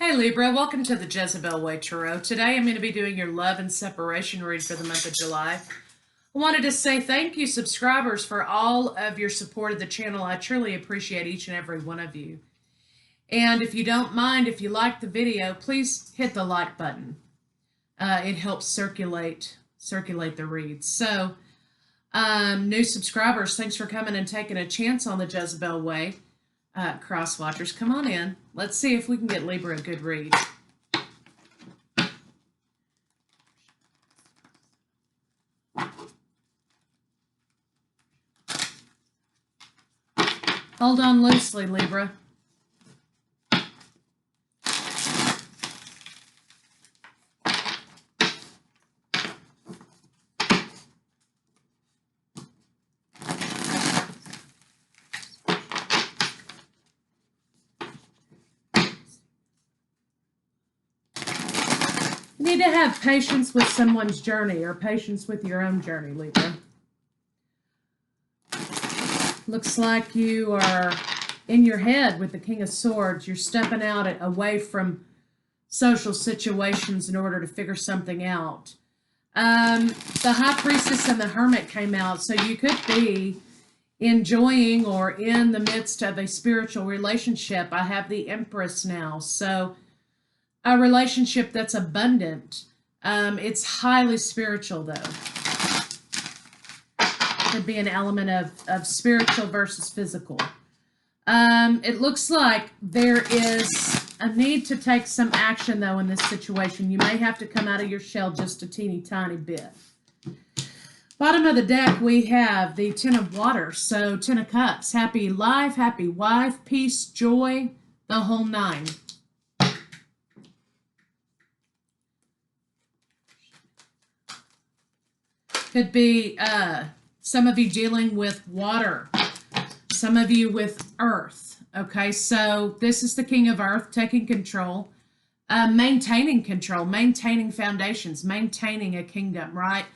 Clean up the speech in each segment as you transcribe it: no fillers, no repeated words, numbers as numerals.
Hey Libra, welcome to the Jezebel Way Tarot. Today I'm going to be doing your love and separation read for the month of July. I wanted to say thank you, subscribers, for all of your support of the channel. I truly appreciate each and every one of you. And if you don't mind, if you like the video, please hit the like button. It helps circulate the reads. So, new subscribers, thanks for coming and taking a chance on the Jezebel Way. Cross watchers, come on in. Let's see if we can get Libra a good read. Hold on loosely, Libra. You need to have patience with someone's journey or patience with your own journey, Libra. Looks like you are in your head with the King of Swords. You're stepping out away from social situations in order to figure something out. The High Priestess and the Hermit came out, so you could be enjoying or in the midst of a spiritual relationship. I have the Empress now, so a relationship that's abundant. It's highly spiritual, though. Could be an element of spiritual versus physical. It looks like there is a need to take some action, though, in this situation. You may have to come out of your shell just a teeny tiny bit. Bottom of the deck, we have the Ten of Water. So, Ten of Cups. Happy life, happy wife, peace, joy, the whole nine. Could be some of you dealing with water, some of you with earth. Okay, so this is the King of Earth taking control, maintaining control, maintaining foundations, maintaining a kingdom, right?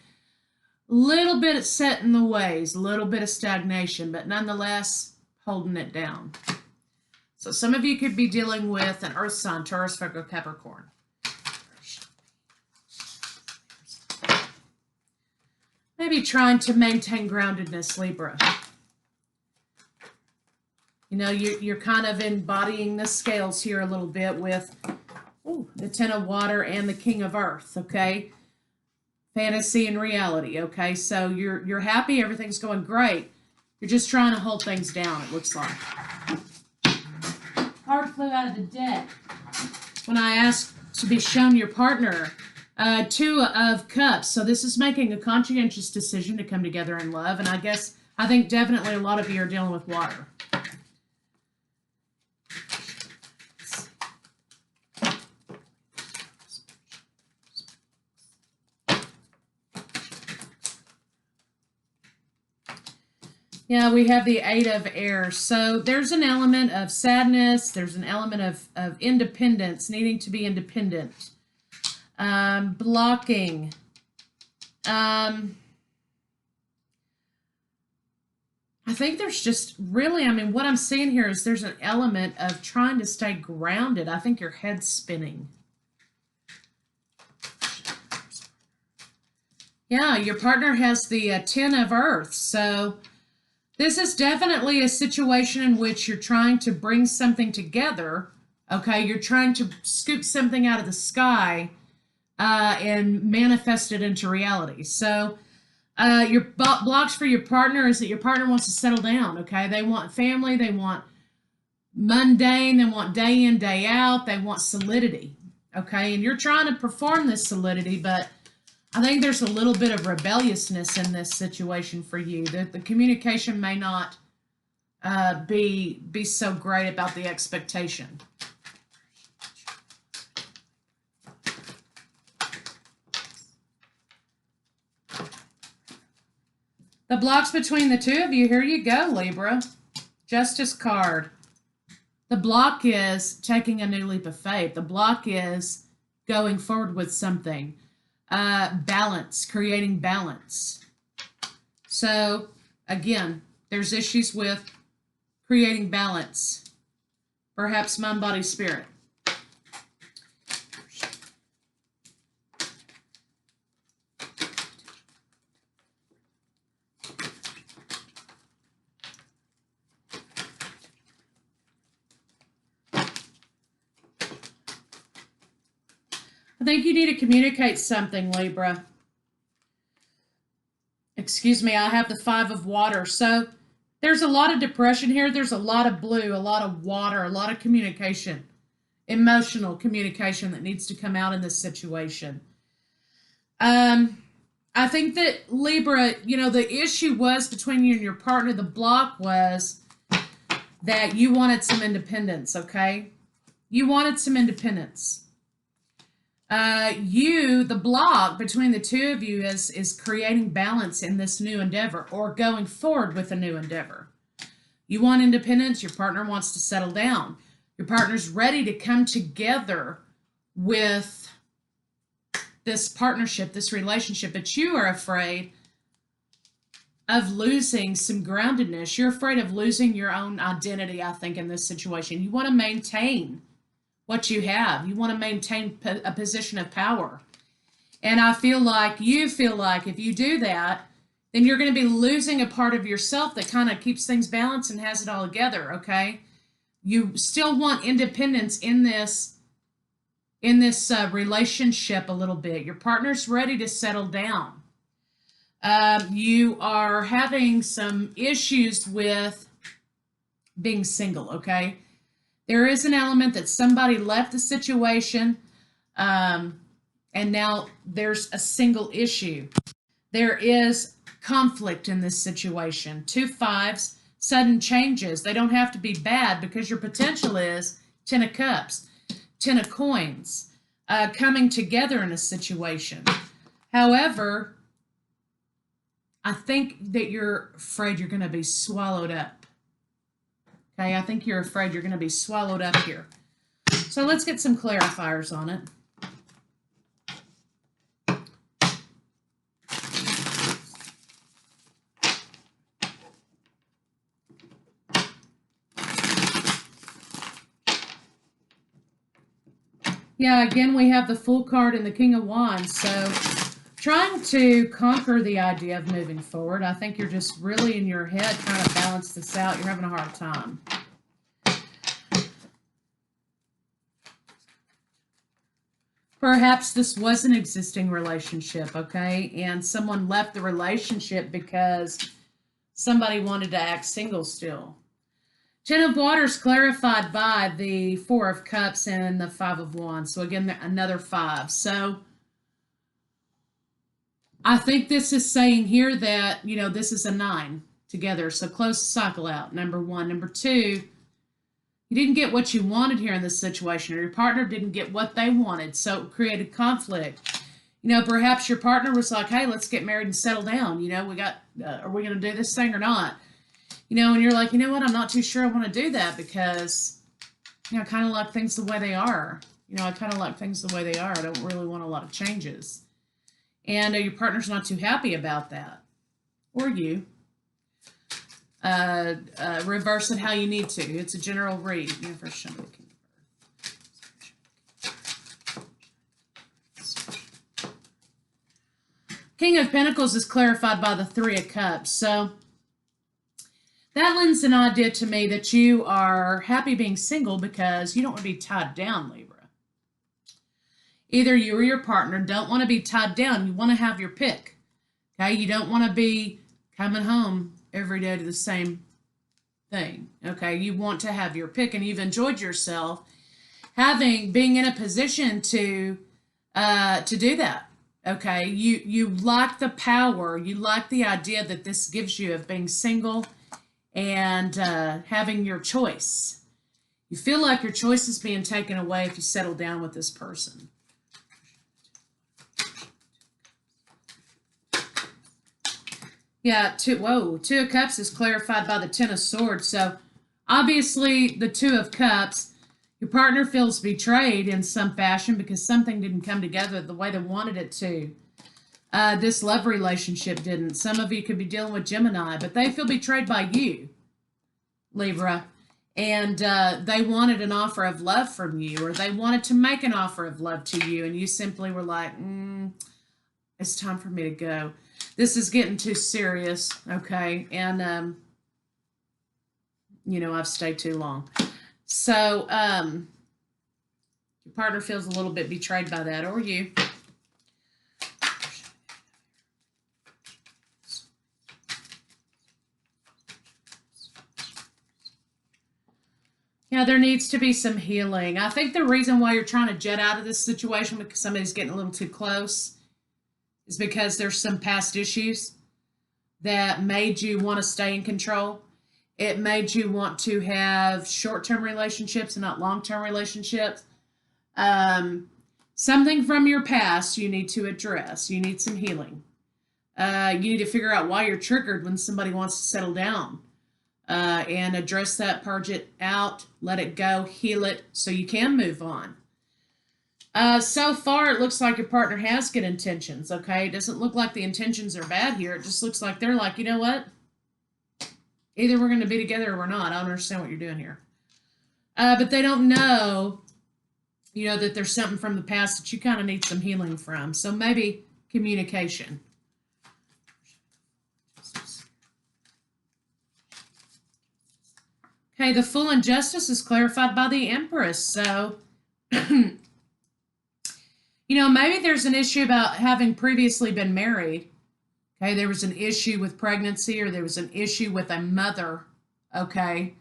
Little bit set in the ways, a little bit of stagnation, but nonetheless holding it down. So some of you could be dealing with an earth sign, Taurus, Virgo, Capricorn. Maybe trying to maintain groundedness, Libra. You know, you're kind of embodying the scales here a little bit with the Ten of Water and the King of Earth, okay? Fantasy and reality, okay? So you're happy, everything's going great. You're just trying to hold things down, it looks like. Card flew out of the deck. When I asked to be shown your partner, Two of Cups. So this is making a conscientious decision to come together in love. And I think definitely a lot of you are dealing with water. Yeah, we have the Eight of Air. So there's an element of sadness. There's an element of independence, needing to be independent. Blocking. I think there's just really, what I'm seeing here is there's an element of trying to stay grounded. I think your head's spinning. Yeah, your partner has the Ten of Earth. So this is definitely a situation in which you're trying to bring something together. Okay, you're trying to scoop something out of the sky and manifest it into reality. So your blocks for your partner is that your partner wants to settle down, okay? They want family, they want mundane, they want day in, day out, they want solidity, okay? And you're trying to perform this solidity, but I think there's a little bit of rebelliousness in this situation for you. The communication may not be so great about the expectation. The blocks between the two of you, here you go, Libra. Justice card. The block is taking a new leap of faith. The block is going forward with something. Balance, creating balance. So, again, there's issues with creating balance. Perhaps mind, body, spirit. I think you need to communicate something, Libra. Excuse me, I have the 5 of water. So there's a lot of depression here. There's a lot of blue, a lot of water, a lot of communication, emotional communication that needs to come out in this situation. I think that Libra, the issue was between you and your partner. The block was that you wanted some independence, okay? You wanted some independence. The block between the two of you is creating balance in this new endeavor or going forward with a new endeavor. You want independence. Your partner wants to settle down. Your partner's ready to come together with this partnership, this relationship, but you are afraid of losing some groundedness. You're afraid of losing your own identity, I think, in this situation. You want to maintain what you have. You want to maintain a position of power. And you feel like if you do that, then you're going to be losing a part of yourself that kind of keeps things balanced and has it all together, okay? You still want independence in this relationship a little bit. Your partner's ready to settle down. You are having some issues with being single, okay? There is an element that somebody left the situation, and now there's a single issue. There is conflict in this situation. 2 5s, sudden changes. They don't have to be bad because your potential is 10 of cups, 10 of coins, coming together in a situation. However, I think that you're afraid you're going to be swallowed up. Okay, I think you're afraid you're going to be swallowed up here. So let's get some clarifiers on it. Yeah, again, we have the Fool card and the King of Wands. So trying to conquer the idea of moving forward. I think you're just really in your head trying to balance this out. You're having a hard time. Perhaps this was an existing relationship, okay? And someone left the relationship because somebody wanted to act single still. 10 of Waters clarified by the 4 of Cups and the 5 of Wands. So again, another 5. So I think this is saying here that, this is a 9 together. So close the cycle out, number 1. Number 2, you didn't get what you wanted here in this situation, or your partner didn't get what they wanted. So it created conflict. Perhaps your partner was like, hey, let's get married and settle down. Are we going to do this thing or not? And you're like, what? I'm not too sure I want to do that because, I kind of like things the way they are. I kind of like things the way they are. I don't really want a lot of changes. And your partner's not too happy about that. Or you. Reverse it how you need to. It's a general read. Universe, show me the King of Earth. King of Pentacles is clarified by the 3 of Cups. So that lends an idea to me that you are happy being single because you don't want to be tied down, Libra. Either you or your partner don't want to be tied down. You want to have your pick. Okay? You don't want to be coming home every day to the same thing. Okay? You want to have your pick, and you've enjoyed yourself being in a position to do that. Okay? You like the power. You like the idea that this gives you of being single and having your choice. You feel like your choice is being taken away if you settle down with this person. Yeah, 2 of Cups is clarified by the 10 of Swords. So obviously the 2 of Cups, your partner feels betrayed in some fashion because something didn't come together the way they wanted it to. This love relationship didn't. Some of you could be dealing with Gemini, but they feel betrayed by you, Libra. And they wanted an offer of love from you, or they wanted to make an offer of love to you, and you simply were like, it's time for me to go. This is getting too serious, okay? And, I've stayed too long. So, your Your partner feels a little bit betrayed by that, or you. Yeah, there needs to be some healing. I think the reason why you're trying to jet out of this situation because somebody's getting a little too close is because there's some past issues that made you want to stay in control. It made you want to have short-term relationships and not long-term relationships. Something from your past you need to address. You need some healing. You need to figure out why you're triggered when somebody wants to settle down. And address that, purge it out, let it go, heal it, so you can move on. So far, it looks like your partner has good intentions, okay? It doesn't look like the intentions are bad here. It just looks like they're like, you know what? Either we're going to be together or we're not. I don't understand what you're doing here. But they don't know, that there's something from the past that you kind of need some healing from. So maybe communication. Okay, the full injustice is clarified by the Empress. So, maybe there's an issue about having previously been married. Okay, there was an issue with pregnancy or there was an issue with a mother. Okay,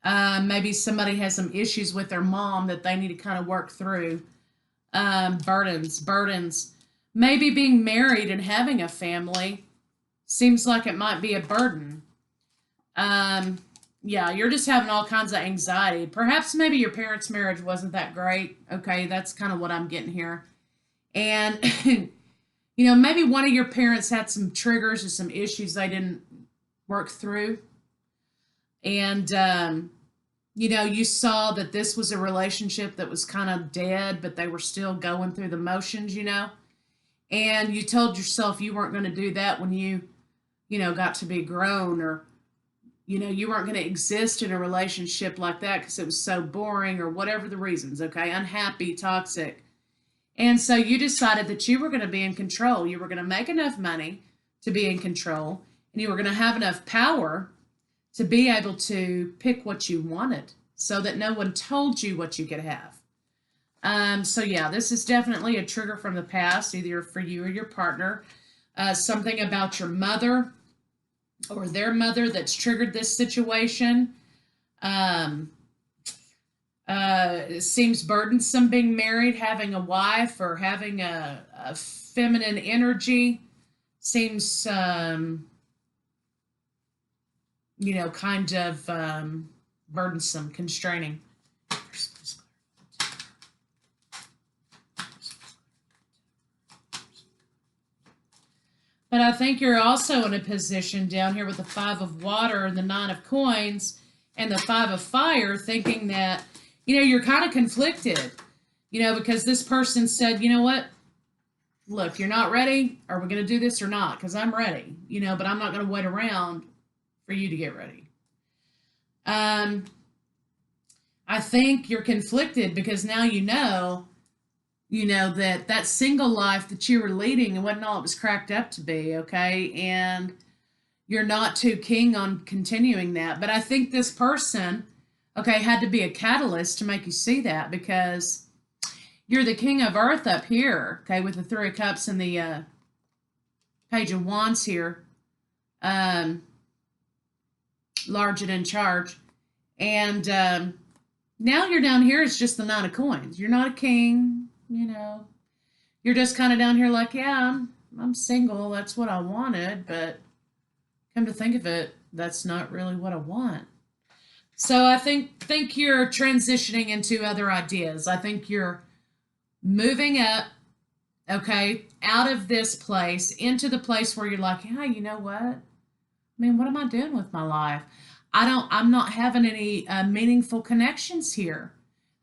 maybe somebody has some issues with their mom that they need to kind of work through. Burdens. Maybe being married and having a family seems like it might be a burden. Yeah, you're just having all kinds of anxiety. Perhaps maybe your parents' marriage wasn't that great. Okay, that's kind of what I'm getting here. And, maybe one of your parents had some triggers or some issues they didn't work through. And, you saw that this was a relationship that was kind of dead, but they were still going through the motions, And you told yourself you weren't going to do that when you got to be grown, or you weren't going to exist in a relationship like that because it was so boring or whatever the reasons, okay? Unhappy, toxic. And so you decided that you were going to be in control. You were going to make enough money to be in control, and you were going to have enough power to be able to pick what you wanted so that no one told you what you could have. So yeah, this is definitely a trigger from the past, either for you or your partner. Something about your mother or their mother that's triggered this situation. It seems burdensome being married, having a wife, or having a feminine energy seems, kind of burdensome, constraining. But I think you're also in a position down here with the 5 of water and the 9 of coins and the 5 of fire, thinking that, you're kind of conflicted, because this person said, you know what, look, you're not ready. Are we going to do this or not? Because I'm ready, but I'm not going to wait around for you to get ready. I think you're conflicted because now that single life that you were leading wasn't all it was cracked up to be, okay? And you're not too keen on continuing that. But I think this person, okay, had to be a catalyst to make you see that, because you're the King of Earth up here, okay, with the 3 of Cups and the Page of Wands here, large and in charge. And now you're down here, it's just the 9 of coins. You're not a king. You're just kind of down here like, yeah, I'm single. That's what I wanted. But come to think of it, that's not really what I want. So I think you're transitioning into other ideas. I think you're moving up, okay, out of this place into the place where you're like, hey, you know what? I mean, what am I doing with my life? I'm not having any meaningful connections here.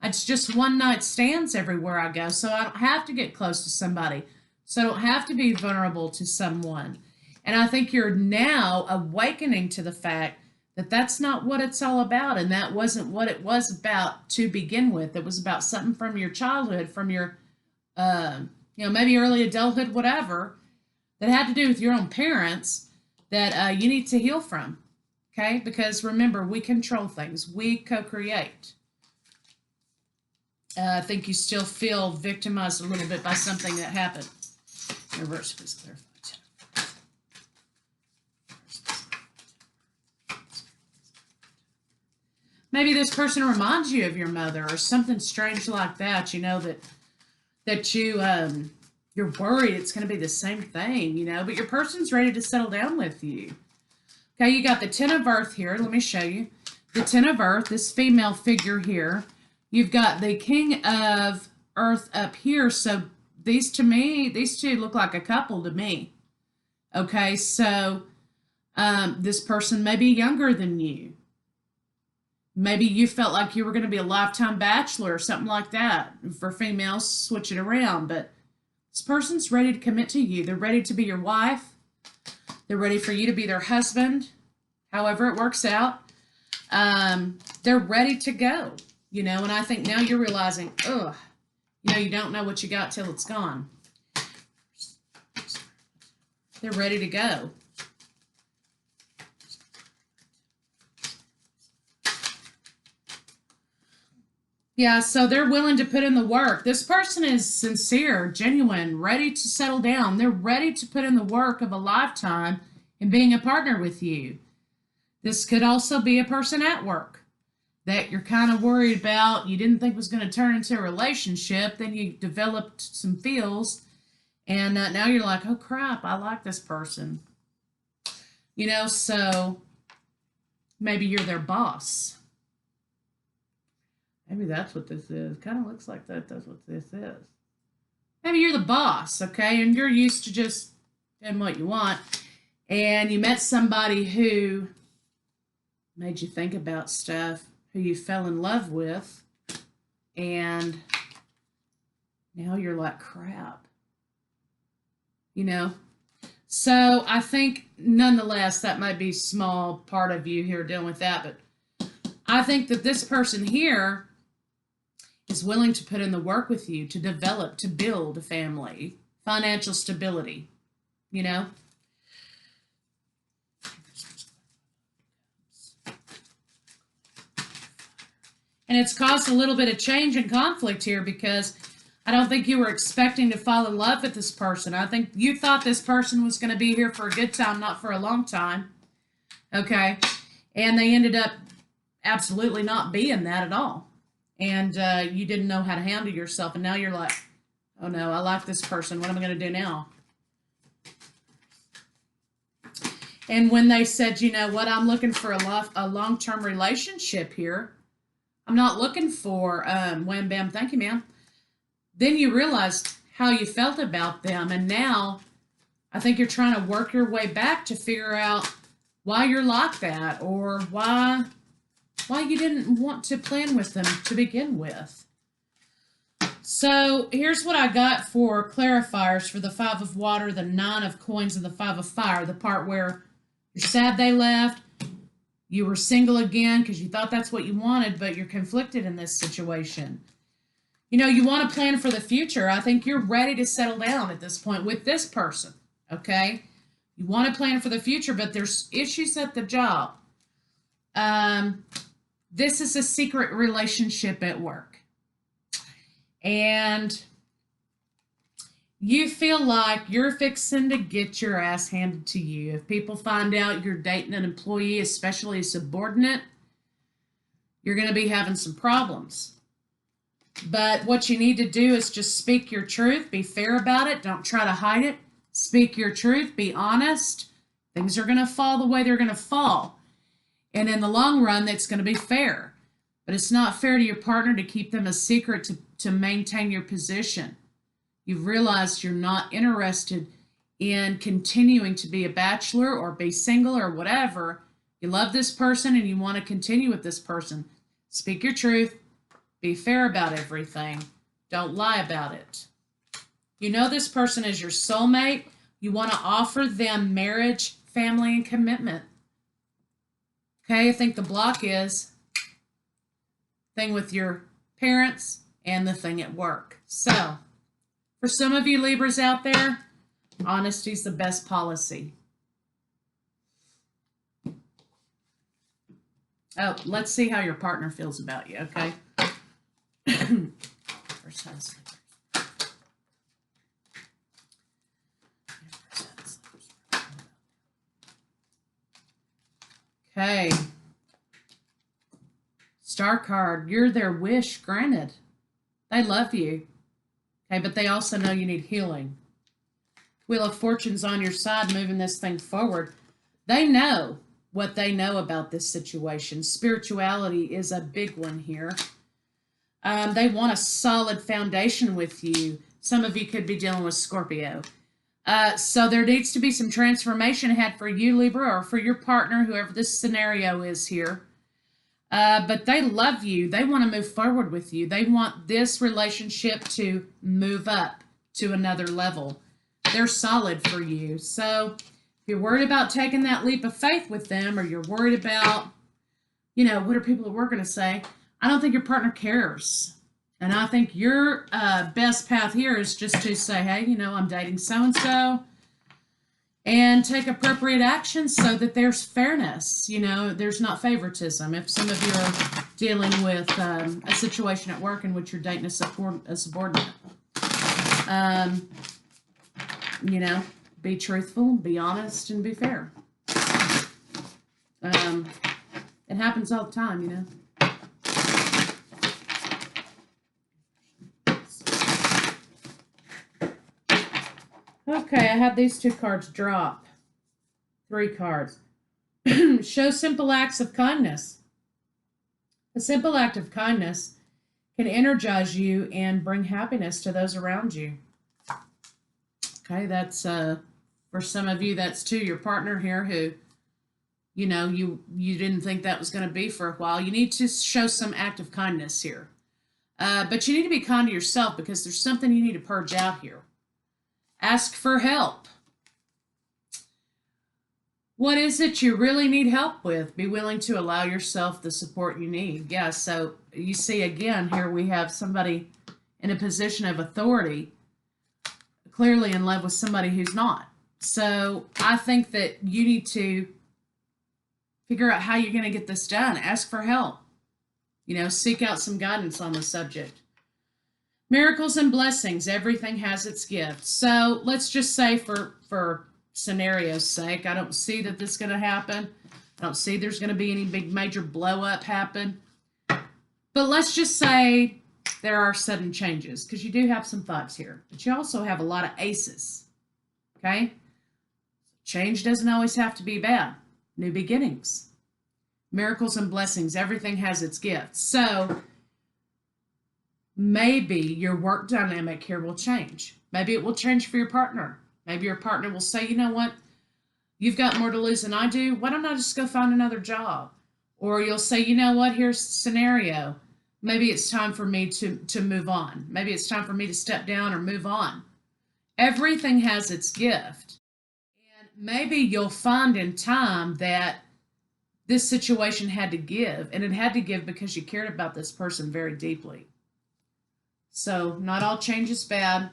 It's just one night stands everywhere I go. So I don't have to get close to somebody. So I don't have to be vulnerable to someone. And I think you're now awakening to the fact that that's not what it's all about. And that wasn't what it was about to begin with. It was about something from your childhood, from your, maybe early adulthood, whatever, that had to do with your own parents that you need to heal from. Okay? Because remember, we control things. We co-create. I think you still feel victimized a little bit by something that happened. Reverse, please clarify. Maybe this person reminds you of your mother or something strange like that. You know that you're worried it's going to be the same thing. You know, but your person's ready to settle down with you. Okay, you got the Ten of Earth here. Let me show you the Ten of Earth. This female figure here. You've got the King of Earth up here. So these two look like a couple to me. Okay, so this person may be younger than you. Maybe you felt like you were going to be a lifetime bachelor or something like that. For females, switch it around. But this person's ready to commit to you. They're ready to be your wife. They're ready for you to be their husband, however it works out. They're ready to go, you know, and I think now you're realizing, you don't know what you got till it's gone. They're ready to go. Yeah, so they're willing to put in the work. This person is sincere, genuine, ready to settle down. They're ready to put in the work of a lifetime in being a partner with you. This could also be a person at work that you're kind of worried about. You didn't think was going to turn into a relationship. Then you developed some feels. And now you're like, oh, crap, I like this person. You know, so maybe you're their boss. Maybe that's what this is. Kind of looks like that's what this is. Maybe you're the boss, okay? And you're used to just doing what you want. And you met somebody who made you think about stuff, who you fell in love with. And now you're like, crap. You know? So I think, nonetheless, that might be a small part of you here dealing with that. But I think that this person here is willing to put in the work with you to develop, to build a family, financial stability, you know? And it's caused a little bit of change and conflict here because I don't think you were expecting to fall in love with this person. I think you thought this person was going to be here for a good time, not for a long time. Okay? And they ended up absolutely not being that at all. And you didn't know how to handle yourself. And now you're like, oh no, I like this person. What am I going to do now? And when they said, you know what, I'm looking for a long-term relationship here. I'm not looking for wham, bam, thank you, ma'am. Then you realized how you felt about them. And now I think you're trying to work your way back to figure out why you're like that or why you didn't want to plan with them to begin with. So here's what I got for clarifiers for the Five of Water, the Nine of Coins, and the Five of Fire. The part where you're sad they left, you were single again because you thought that's what you wanted, but you're conflicted in this situation. You know, you want to plan for the future. I think you're ready to settle down at this point with this person, okay? You want to plan for the future, but there's issues at the job. This is a secret relationship at work. And you feel like you're fixing to get your ass handed to you. If people find out you're dating an employee, especially a subordinate, you're going to be having some problems. But what you need to do is just speak your truth. Be fair about it. Don't try to hide it. Speak your truth. Be honest. Things are going to fall the way they're going to fall. And in the long run, that's going to be fair. But it's not fair to your partner to keep them a secret to maintain your position. You've realized you're not interested in continuing to be a bachelor or be single or whatever. You love this person and you want to continue with this person. Speak your truth. Be fair about everything. Don't lie about it. You know this person is your soulmate. You want to offer them marriage, family, and commitment. Okay, I think the block is thing with your parents and the thing at work. So, for some of you Libras out there, honesty is the best policy. Oh, let's see how your partner feels about you, okay? Okay. Star card, you're their wish granted. They love you. Okay, but they also know you need healing. Wheel of Fortune's on your side, moving this thing forward. They know what they know about this situation. Spirituality is a big one here. They want a solid foundation with you. Some of you could be dealing with Scorpio. So there needs to be some transformation ahead for you, Libra, or for your partner, whoever this scenario is here. But they love you. They want to move forward with you. They want this relationship to move up to another level. They're solid for you. So if you're worried about taking that leap of faith with them, or you're worried about, you know, what are people at work going to say? I don't think your partner cares. And I think your best path here is just to say, hey, you know, I'm dating so-and-so, and take appropriate action so that there's fairness. You know, there's not favoritism. If some of you are dealing with a situation at work in which you're dating a subordinate, you know, be truthful, be honest, and be fair. It happens all the time, you know. Okay, I had these two cards drop. 3 cards. Show simple acts of kindness. A simple act of kindness can energize you and bring happiness to those around you. Okay, that's for some of you, that's to your partner here who, you know, you didn't think that was going to be for a while. You need to show some act of kindness here. But you need to be kind to yourself, because there's something you need to purge out here. Ask for help. What is it you really need help with? Be willing to allow yourself the support you need. Yeah, so you see again here we have somebody in a position of authority, clearly in love with somebody who's not. So I think that you need to figure out how you're going to get this done. Ask for help. You know, seek out some guidance on the subject. Miracles and blessings, everything has its gift. So let's just say for scenario's sake, I don't see that this is going to happen. I don't see there's going to be any big major blow up happen. But let's just say there are sudden changes, because you do have some 5s here. But you also have a lot of aces. Okay? Change doesn't always have to be bad. New beginnings. Miracles and blessings, everything has its gift. So maybe your work dynamic here will change. Maybe it will change for your partner. Maybe your partner will say, you know what, you've got more to lose than I do. Why don't I just go find another job? Or you'll say, you know what, here's the scenario. Maybe it's time for me to move on. Maybe it's time for me to step down or move on. Everything has its gift. And maybe you'll find in time that this situation had to give. And it had to give because you cared about this person very deeply. So not all change is bad.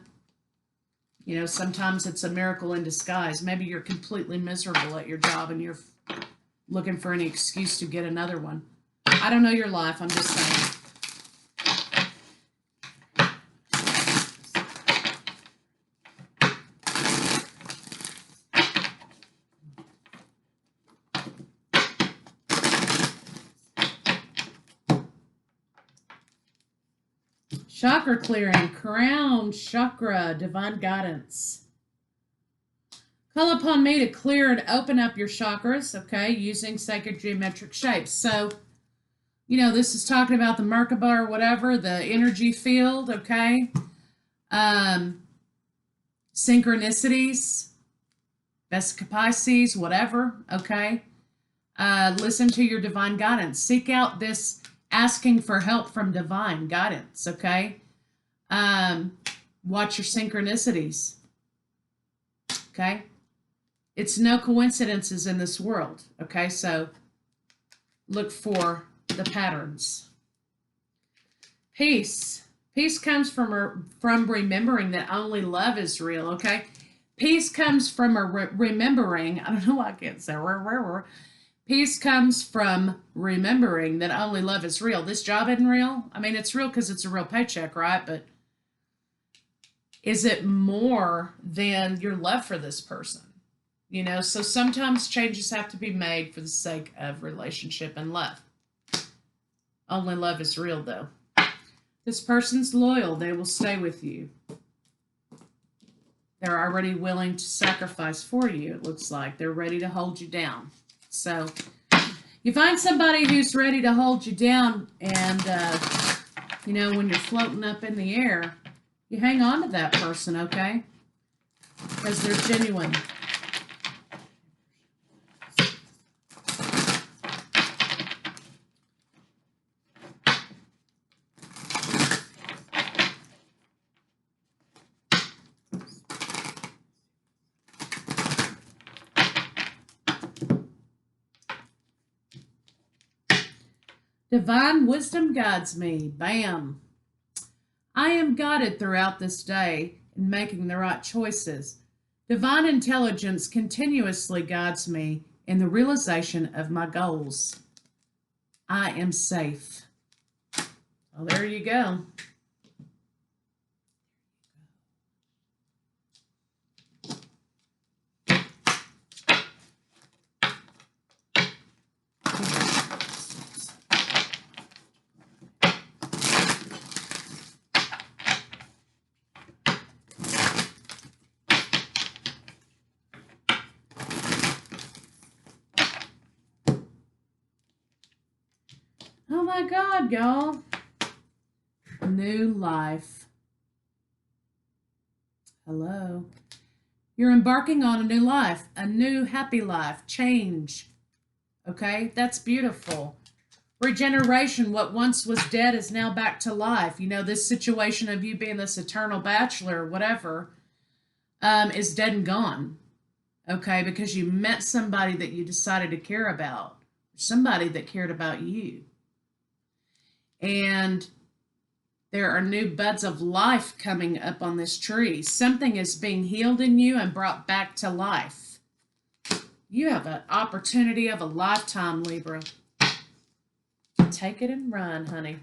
You know, sometimes it's a miracle in disguise. Maybe you're completely miserable at your job and you're looking for any excuse to get another one. I don't know your life. I'm just saying. Chakra clearing, crown chakra, divine guidance. Call upon me to clear and open up your chakras, okay, using sacred geometric shapes. So, you know, this is talking about the Merkaba or whatever, the energy field, okay? Synchronicities, Vesica Pisces, whatever, okay? Listen to your divine guidance. Seek out this asking for help from divine guidance, okay? Watch your synchronicities, okay? It's no coincidences in this world, okay? So look for the patterns. Peace. Peace comes from remembering that only love is real, okay? Peace comes from remembering, I don't know why I can't say, peace comes from remembering that only love is real. This job isn't real. I mean, it's real because it's a real paycheck, right? But Is it more than your love for this person? So sometimes changes have to be made for the sake of relationship and love. Only love is real, though. This person's loyal. They will stay with you. They're already willing to sacrifice for you, it looks like. They're ready to hold you down. So you find somebody who's ready to hold you down, and, when you're floating up in the air, you hang on to that person, okay? Because they're genuine. Divine wisdom guides me. Bam. I am guided throughout this day in making the right choices. Divine intelligence continuously guides me in the realization of my goals. I am safe. Well, there you go. Oh my God, y'all. New life. Hello. You're embarking on a new life, a new happy life, change. Okay, that's beautiful. Regeneration, what once was dead is now back to life. This situation of you being this eternal bachelor, whatever, is dead and gone. Okay, because you met somebody that you decided to care about, somebody that cared about you. And there are new buds of life coming up on this tree. Something is being healed in you and brought back to life. You have an opportunity of a lifetime, Libra. Take it and run, honey.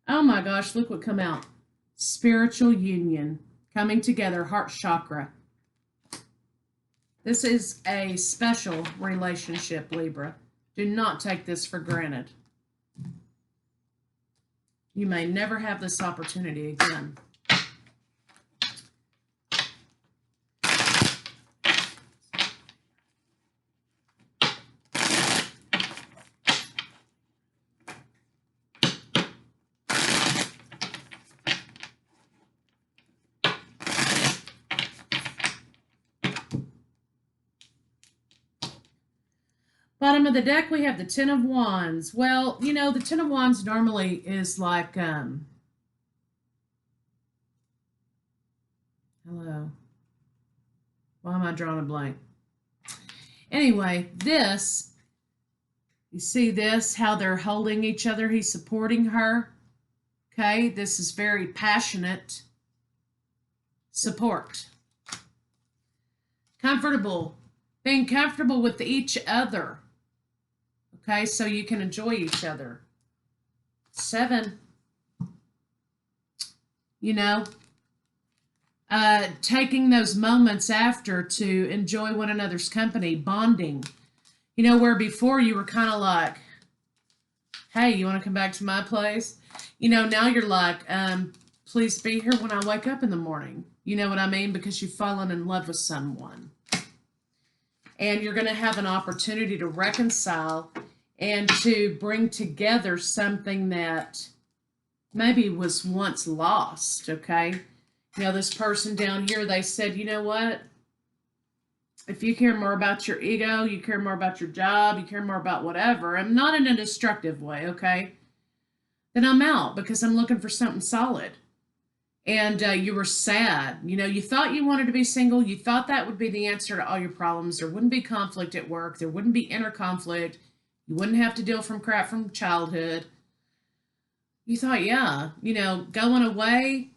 Oh my gosh, look what come out. Spiritual union, coming together, heart chakra. This is a special relationship, Libra. Do not take this for granted. You may never have this opportunity again. Bottom of the deck, we have the Ten of Wands. Well, the Ten of Wands normally is like, hello. Why am I drawing a blank? Anyway, this, you see this, how they're holding each other. He's supporting her. Okay, this is very passionate support. Comfortable, being comfortable with each other. Okay, so you can enjoy each other. 7. Taking those moments after to enjoy one another's company, bonding. Where before you were kind of like, hey, you want to come back to my place? Now you're like, please be here when I wake up in the morning. You know what I mean? Because you've fallen in love with someone. And you're going to have an opportunity to reconcile and to bring together something that maybe was once lost, okay? This person down here, they said, you know what? If you care more about your ego, you care more about your job, you care more about whatever, and not in a destructive way, okay? Then I'm out because I'm looking for something solid. And you were sad. You know, you thought you wanted to be single. You thought that would be the answer to all your problems. There wouldn't be conflict at work. There wouldn't be inner conflict. You wouldn't have to deal from crap from childhood. You thought, yeah, you know, going away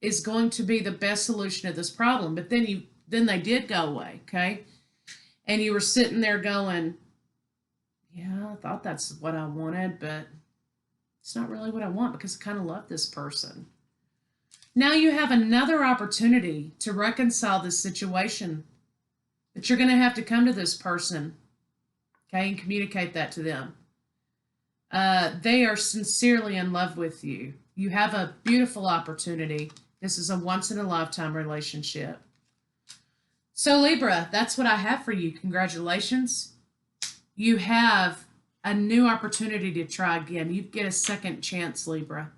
is going to be the best solution to this problem. But then they did go away, okay? And you were sitting there going, yeah, I thought that's what I wanted, but it's not really what I want because I kind of love this person. Now you have another opportunity to reconcile this situation, but you're going to have to come to this person, okay, and communicate that to them. They are sincerely in love with you. You have a beautiful opportunity. This is a once-in-a-lifetime relationship. So Libra, that's what I have for you. Congratulations. You have a new opportunity to try again. You get a second chance, Libra.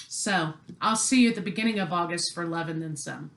So I'll see you at the beginning of August for Love and Then Some.